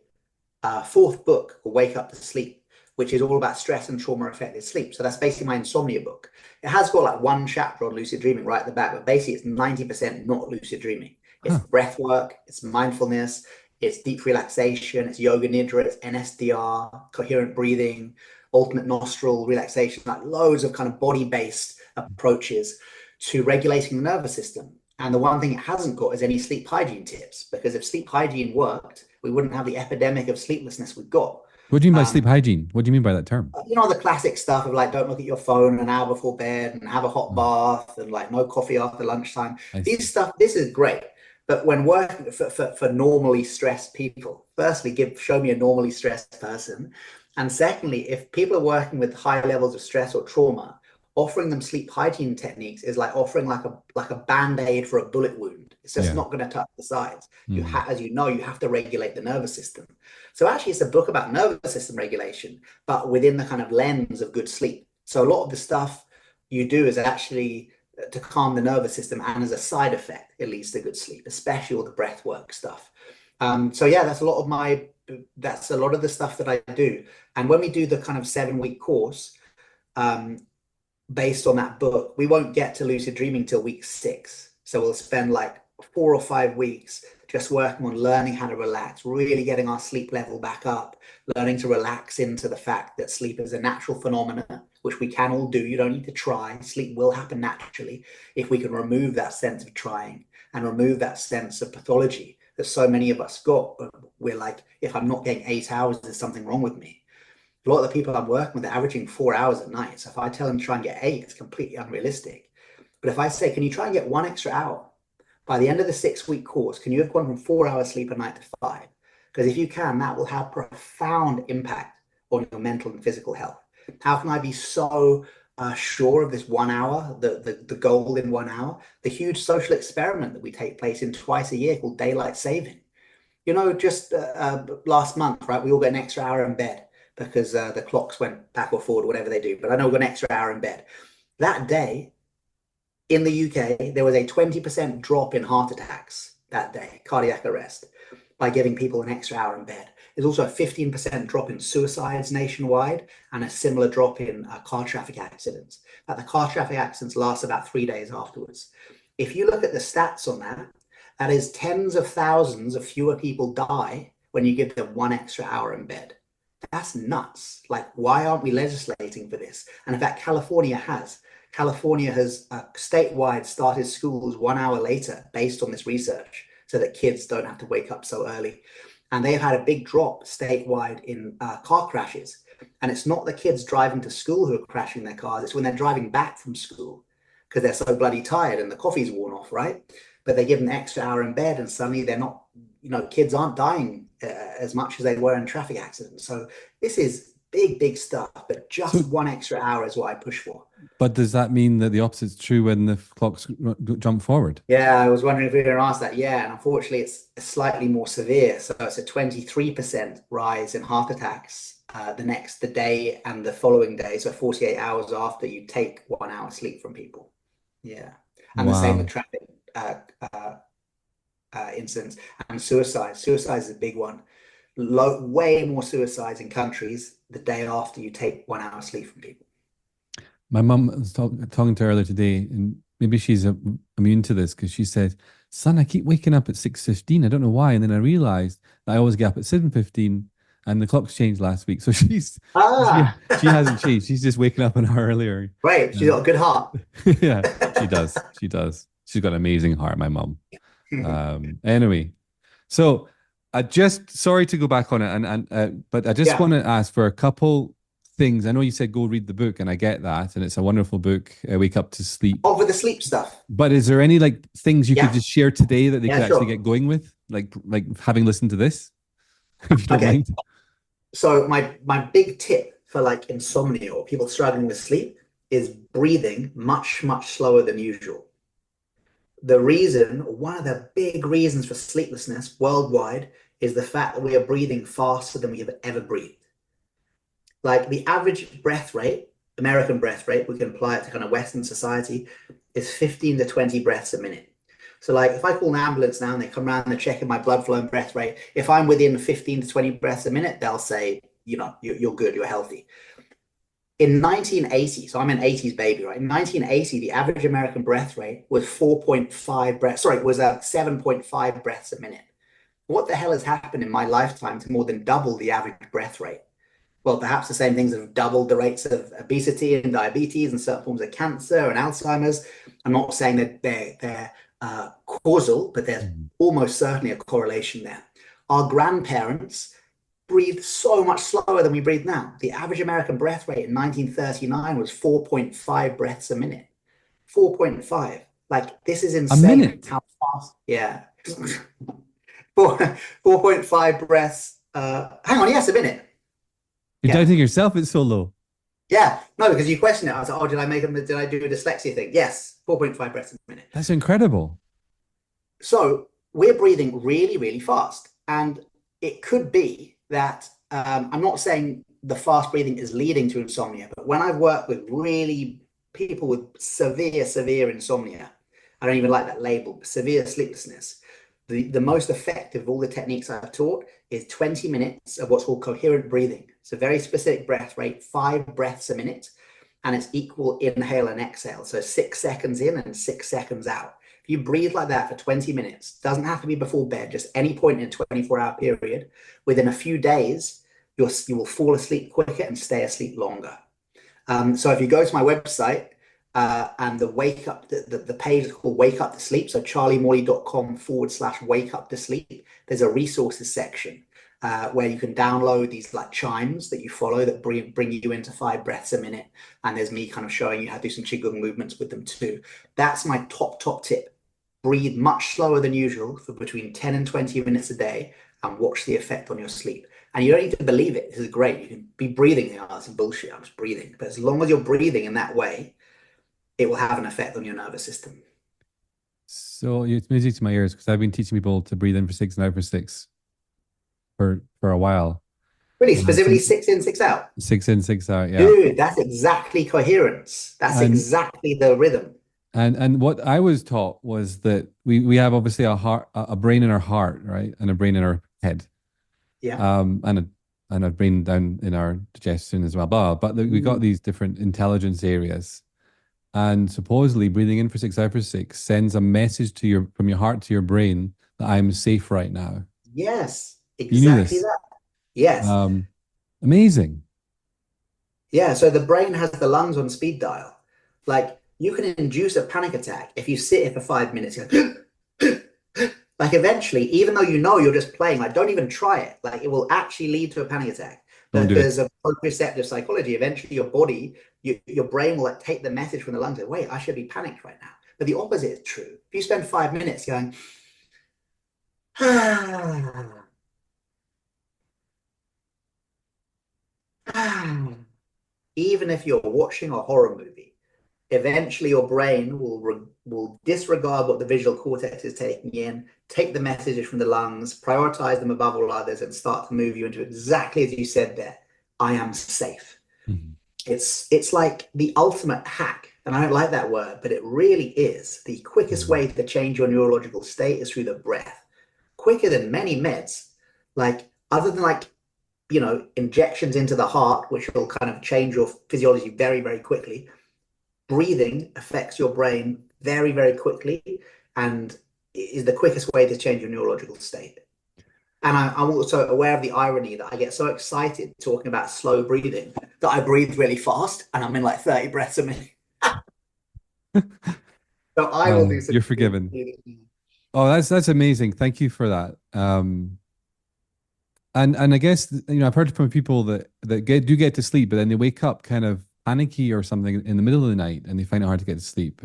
fourth book, Wake Up to Sleep, which is all about stress and trauma affected sleep. So that's basically my insomnia book. It has got like one chapter on lucid dreaming right at the back, but basically it's 90% not lucid dreaming. It's breath work, it's mindfulness, it's deep relaxation, it's yoga nidra, it's NSDR, coherent breathing, ultimate nostril relaxation, like loads of kind of body-based approaches to regulating the nervous system. And the one thing it hasn't got is any sleep hygiene tips, because if sleep hygiene worked, we wouldn't have the epidemic of sleeplessness we've got. What do you mean by sleep hygiene? What do you mean by that term? The classic stuff of like, don't look at your phone an hour before bed and have a hot bath and like no coffee after lunchtime. This is great. But when working for normally stressed people, firstly, show me a normally stressed person. And secondly, if people are working with high levels of stress or trauma, offering them sleep hygiene techniques is like offering like a band-aid for a bullet wound. It's just not going to touch the sides. As you know, you have to regulate the nervous system. So actually, it's a book about nervous system regulation, but within the kind of lens of good sleep. So a lot of the stuff you do is actually to calm the nervous system, and as a side effect, it leads to good sleep, especially all the breath work stuff. So yeah, that's a lot of the stuff that I do. And when we do the kind of 7-week course, based on that book, we won't get to lucid dreaming till week 6. So we'll spend like 4 or 5 weeks just working on learning how to relax, really getting our sleep level back up, learning to relax into the fact that sleep is a natural phenomenon, which we can all do. You don't need to try. Sleep will happen naturally if we can remove that sense of trying and remove that sense of pathology that so many of us got. We're like, if I'm not getting 8 hours, there's something wrong with me. A lot of the people I'm working with are averaging 4 hours at night. So if I tell them to try and get 8, it's completely unrealistic. But if I say, can you try and get 1 extra hour? By the end of the 6-week course, can you have gone from 4 hours sleep a night to 5? Because if you can, that will have profound impact on your mental and physical health. How can I be so sure of this 1 hour, the goal in 1 hour? The huge social experiment that we take place in twice a year called daylight saving. Just last month, right, we all got an extra hour in bed because the clocks went back or forward, whatever they do. But I know we got an extra hour in bed. That day, in the UK, there was a 20% drop in heart attacks that day, cardiac arrest, by giving people an extra hour in bed. There's also a 15% drop in suicides nationwide and a similar drop in car traffic accidents. The car traffic accidents last about 3 days afterwards. If you look at the stats on that, that is tens of thousands of fewer people die when you give them 1 extra hour in bed. That's nuts. Like, why aren't we legislating for this? And in fact, California has statewide started schools 1 hour later based on this research so that kids don't have to wake up so early. And they've had a big drop statewide in car crashes. And it's not the kids driving to school who are crashing their cars. It's when they're driving back from school because they're so bloody tired and the coffee's worn off, right? But they give them an extra hour in bed and suddenly they're not, kids aren't dying as much as they were in traffic accidents. So this is big stuff, but just 1 extra hour is what I push for. But does that mean that the opposite's true when the clocks jump forward? Yeah, I was wondering if we were going to ask that. Yeah, and unfortunately, it's slightly more severe. So it's a 23% rise in heart attacks the day and the following day. So 48 hours after you take 1 hour sleep from people. Yeah, and the same with traffic incidents and suicide. Suicide is a big one. Way more suicides in countries the day after you take 1 hour sleep from people. My mum was talking to her earlier today, and maybe she's immune to this because she said, "Son, I keep waking up at 6:15. I don't know why." And then I realized that I always get up at 7:15, and the clock's changed last week. So she hasn't changed. She's just waking up an hour earlier. Right. She's got a good heart. Yeah, she does. She does. She's got an amazing heart, my mum. Anyway, so sorry to go back on it, but I just want to ask for a couple things. I know you said go read the book, and I get that, and it's a wonderful book, Wake Up to Sleep. Over the sleep stuff. But is there any things you could just share today that they could actually get going with, like having listened to this, if you don't mind? So my big tip for like insomnia or people struggling with sleep is breathing much slower than usual. One of the big reasons for sleeplessness worldwide is the fact that we are breathing faster than we have ever breathed. Like the average breath rate, American breath rate, we can apply it to kind of Western society, is 15 to 20 breaths a minute. So like if I call an ambulance now and they come around and they're checking my blood flow and breath rate, if I'm within 15 to 20 breaths a minute, they'll say, you're good, you're healthy. In 1980, so I'm an 80s baby, right? In 1980, the average American breath rate was 4.5 breaths, sorry, was 7.5 breaths a minute. What the hell has happened in my lifetime to more than double the average breath rate? Well, perhaps the same things have doubled the rates of obesity and diabetes and certain forms of cancer and Alzheimer's. I'm not saying that they're causal, but there's almost certainly a correlation there. Our grandparents breathed so much slower than we breathe now. The average American breath rate in 1939 was 4.5 breaths a minute. 4.5. Like, this is A insane minute. how fast. Yeah. 4.5 breaths. Hang on, yes, a minute. You're Yeah. doubting yourself, it's so low. Yeah. No, because you question it. I was like, oh, did I do a dyslexia thing? Yes. 4.5 breaths a minute. That's incredible. So we're breathing really fast. And it could be that I'm not saying the fast breathing is leading to insomnia, but when I've worked with really people with severe insomnia, I don't even like that label, severe sleeplessness. The most effective of all the techniques I've taught is 20 minutes of what's called coherent breathing. It's a very specific breath rate, 5 breaths a minute, and it's equal inhale and exhale. So 6 seconds in and 6 seconds out. If you breathe like that for 20 minutes, doesn't have to be before bed, just any point in a 24-hour period, within a few days, you will fall asleep quicker and stay asleep longer. So if you go to my website, and the page is called Wake Up to Sleep. So charliemorley.com/wake up to sleep. There's a resources section where you can download these like chimes that you follow that bring you into 5 breaths a minute. And there's me kind of showing you how to do some Qigong movements with them too. That's my top tip. Breathe much slower than usual for between 10 and 20 minutes a day and watch the effect on your sleep. And you don't need to believe it. This is great. You can be breathing. Oh, that's bullshit. I'm just breathing. But as long as you're breathing in that way, it will have an effect on your nervous system. So it's music to my ears because I've been teaching people to breathe in for 6 and out for 6 for a while. Really, specifically 6 in, 6 out. 6 in, 6 out, yeah. Dude, that's exactly coherence. That's exactly the rhythm. And what I was taught was that we have obviously a brain in our heart, right, and a brain in our head. Yeah. And a brain down in our digestion as well. But we got these different intelligence areas. And supposedly breathing in for 6 out for 6 sends a message from your heart to your brain that I'm safe right now. Yes, You knew exactly this? that. Yes. Amazing. Yeah, so the brain has the lungs on speed dial. Like you can induce a panic attack if you sit here for 5 minutes. Like eventually, even though you know you're just playing, like don't even try it. Like it will actually lead to a panic attack. Because of proprioceptive psychology, eventually your brain will like take the message from the lungs and wait, I should be panicked right now. But the opposite is true. If you spend 5 minutes going, even if you're watching a horror movie, eventually your brain will disregard what the visual cortex is taking in, take the messages from the lungs, prioritize them above all others, and start to move you into exactly as you said there. I am safe. Mm-hmm. It's like the ultimate hack, and I don't like that word, but it really is. The quickest way to change your neurological state is through the breath, quicker than many meds. Like other than like injections into the heart, which will kind of change your physiology very quickly. Breathing affects your brain very quickly and is the quickest way to change your neurological state. And I'm also aware of the irony that I get so excited talking about slow breathing that I breathe really fast and I'm in like 30 breaths a minute. So I will do some. You're forgiven. Oh, that's amazing. Thank you for that. And I guess I've heard from people that do get to sleep, but then they wake up kind of panicky or something in the middle of the night, and they find it hard to get to sleep.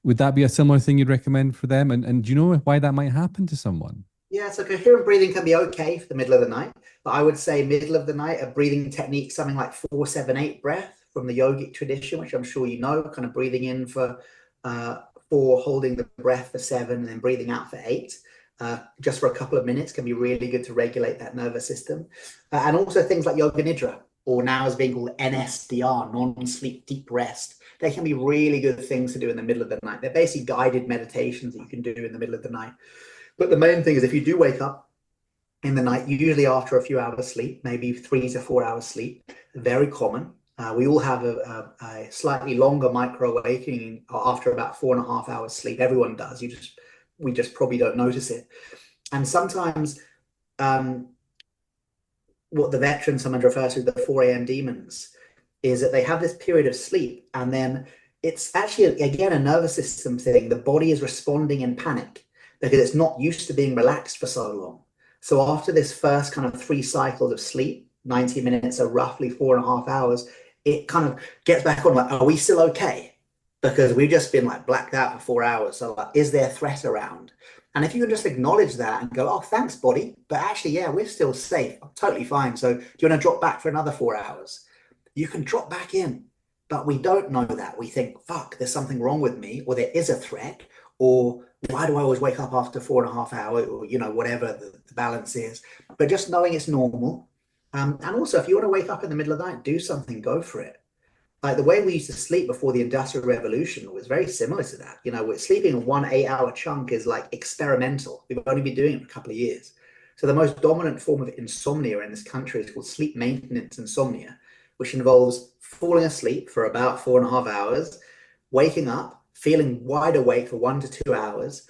Would that be a similar thing you'd recommend for them? And do you know why that might happen to someone? Yeah, so coherent breathing can be okay for the middle of the night, but I would say middle of the night, a breathing technique, something like 4-7-8 breath from the yogic tradition, which I'm sure you know, kind of breathing in for 4, holding the breath for 7, and then breathing out for 8. Just for a couple of minutes can be really good to regulate that nervous system. And also things like yoga nidra, or now is being called NSDR, non-sleep deep rest. They can be really good things to do in the middle of the night. They're basically guided meditations that you can do in the middle of the night. But the main thing is if you do wake up in the night, usually after a few hours sleep, maybe 3 to 4 hours sleep, very common. We all have a slightly longer micro awakening after about 4.5 hours sleep. Everyone does. We just probably don't notice it. And sometimes what the veterans sometimes refer to the 4 a.m. demons is that they have this period of sleep, and then it's actually, again, a nervous system thing. The body is responding in panic because it's not used to being relaxed for so long. So after this first kind of 3 cycles of sleep, 90 minutes or roughly 4.5 hours, it kind of gets back on like, are we still okay? Because we've just been like blacked out for 4 hours. So like, is there a threat around? And if you can just acknowledge that and go, oh, thanks, body, but actually, yeah, we're still safe. I'm totally fine. So do you want to drop back for another 4 hours? You can drop back in, but we don't know that. We think, fuck, there's something wrong with me, or there is a threat, or why do I always wake up after 4.5 hours, or, whatever the balance is. But just knowing it's normal. And also, if you want to wake up in the middle of the night, do something, go for it. Like the way we used to sleep before the Industrial Revolution was very similar to that. We're sleeping in 1 8-hour chunk is like experimental. We've only been doing it for a couple of years. So the most dominant form of insomnia in this country is called sleep maintenance insomnia, which involves falling asleep for about 4.5 hours, waking up, feeling wide awake for 1 to 2 hours,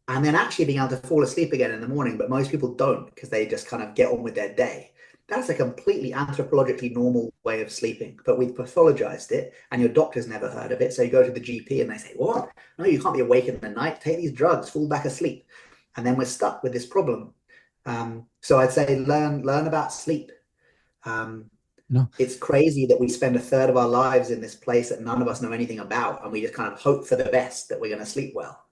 and then actually being able to fall asleep again in the morning. But most people don't, because they just kind of get on with their day. That's a completely anthropologically normal way of sleeping, but we've pathologized it, and your doctor's never heard of it. So you go to the GP and they say, what? No, you can't be awake in the night. Take these drugs, fall back asleep. And then we're stuck with this problem. So I'd say learn about sleep. No. It's crazy that we spend a third of our lives in this place that none of us know anything about, and we just kind of hope for the best that we're going to sleep well.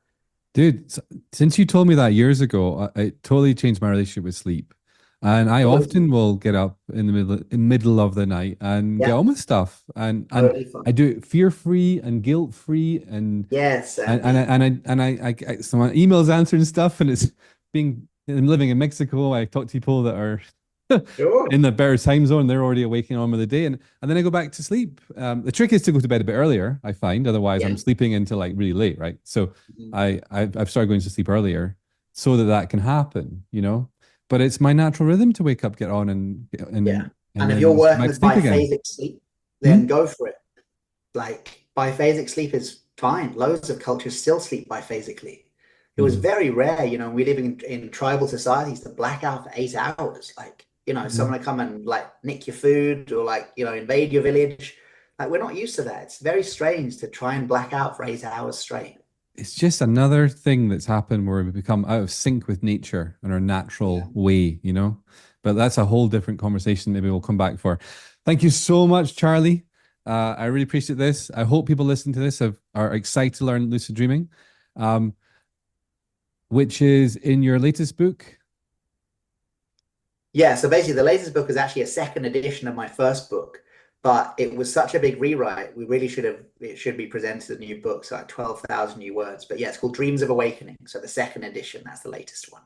Dude, since you told me that years ago, it totally changed my relationship with sleep. And I often will get up in the middle of the night and get on with stuff, and I do it fear-free and guilt-free, and yes, I so my emails answered and stuff, and I'm living in Mexico. I talk to people that are sure. in the better time zone. They're already waking on with the day, and then I go back to sleep. The trick is to go to bed a bit earlier, I find. Otherwise, I'm sleeping until like really late, right? So I've started going to sleep earlier so that can happen, But it's my natural rhythm to wake up, get on, and if you're working with biphasic sleep, then go for it. Like biphasic sleep is fine. Loads of cultures still sleep biphasically. It was very rare, we live in tribal societies to black out for 8 hours. Like, someone to come and like nick your food or like, invade your village. Like, we're not used to that. It's very strange to try and black out for 8 hours straight. It's just another thing that's happened where we become out of sync with nature and our natural way, But that's a whole different conversation. Maybe we'll come back for. Thank you so much, Charlie. I really appreciate this. I hope people listening to this are excited to learn lucid dreaming, which is in your latest book. Yeah, so basically the latest book is actually a second edition of my first book. But it was such a big rewrite. It should be presented as a new book, so like 12,000 new words. But yeah, it's called Dreams of Awakening. So the second edition, that's the latest one.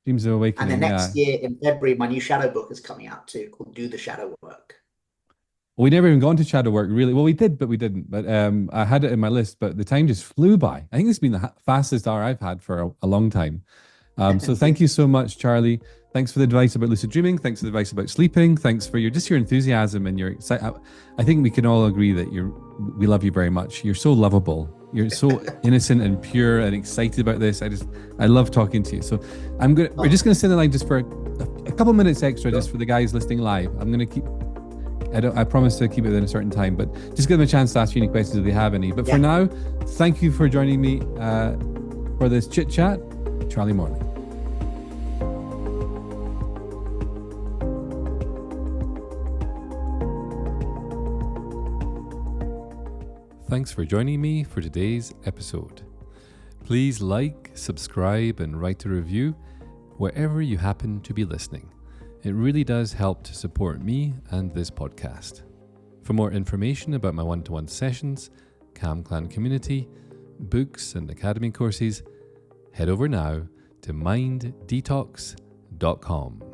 Dreams of Awakening. And then next year in February, my new shadow book is coming out too, called Do the Shadow Work. We never even gone to shadow work, really. Well, we did, but we didn't. But I had it in my list, but the time just flew by. I think it's been the fastest hour I've had for a long time. So thank you so much, Charlie. Thanks for the advice about lucid dreaming. Thanks for the advice about sleeping. Thanks for your enthusiasm and your excitement. I think we can all agree that we love you very much. You're so lovable. You're so innocent and pure and excited about this. I love talking to you. So we're just gonna send the line just for a couple minutes extra, just for the guys listening live. I'm gonna keep. I promise to keep it within a certain time, but just give them a chance to ask you any questions if they have any. But for now, thank you for joining me for this chit chat, Charlie Morley. Thanks for joining me for today's episode. Please like, subscribe, and write a review wherever you happen to be listening. It really does help to support me and this podcast. For more information about my one-to-one sessions, Calm Clan community, books and academy courses, head over now to minddetox.com.